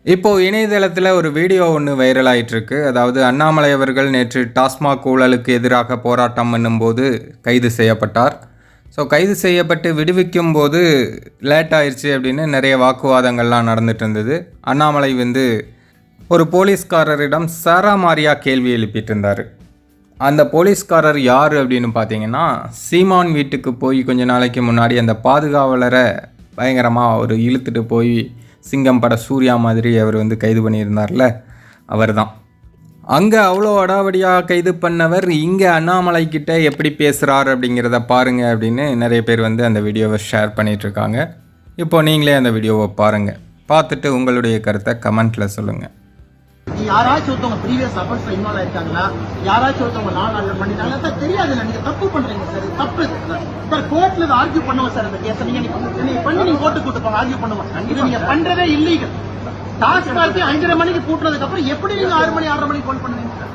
இப்போ இணையதளத்துல ஒரு வீடியோ ஒண்ணு வைரல் ஆயிட்டு இருக்கு. அதாவது அண்ணாமலை அவர்கள் நேற்று டாஸ்மாக் ஊழலுக்கு எதிராக போராட்டம் பண்ணும்போது கைது செய்யப்பட்டார். கைது செய்யப்பட்டு விடுவிக்கும்போது லேட் ஆயிருச்சு அப்படின்னு நிறைய வாக்குவாதங்கள்லாம் நடந்துட்டு இருந்தது. அண்ணாமலை ஒரு போலீஸ்காரரிடம் சரமாரியா கேள்வி எழுப்பிட்டு இருந்தார். அந்த போலீஸ்காரர் யார் அப்படின்னு பார்த்தீங்கன்னா, சீமான் வீட்டுக்கு போய் கொஞ்ச நாளைக்கு முன்னாடி அந்த பாதுகாவலரை பயங்கரமாக ஒரு இழுத்துட்டு போய் சிங்கம் பட சூர்யா மாதிரி அவர் கைது பண்ணியிருந்தார்ல, அவர் தான். அங்கே அவ்வளோ அடாவடியாக கைது பண்ணவர் இங்கே அண்ணாமலை கிட்ட எப்படி பேசுகிறார் அப்படிங்கிறத பாருங்கள் அப்படின்னு நிறைய பேர் அந்த வீடியோவை ஷேர் பண்ணிகிட்ருக்காங்க. இப்போ நீங்களே அந்த வீடியோவை பாருங்கள். பார்த்துட்டு உங்களுடைய கருத்தை கமெண்ட்டில் சொல்லுங்கள். யாராச்சும் ஒருத்தவங்க ப்ரீவியஸ் அஃபென்ஸ்ல இன்வால்வ் ஆயிருக்காங்களா, யாராச்சும் ஒருத்தவங்க நான் ஆர்டர் பண்ணிட்டாங்களா சார் தெரியாதுல்ல. நீங்க தப்பு பண்றீங்க சார், தப்பு சார். கோர்ட்ல ஆர்கியூ பண்ணுவோம் சார். அந்த கேஸ் நீங்க பண்ணி நீங்க கோர்ட்டு கூட்டு போங்க, ஆர்கியூ பண்ணுவோம். இது நீங்க பண்றதே இல்லீகல். டாஸ்மார்க் 5:30 மணிக்கு கூட்டுறதுக்கு அப்புறம் எப்படி நீங்க 6 மணி 6:30 மணிக்கு கால் பண்ணுவீங்க சார்?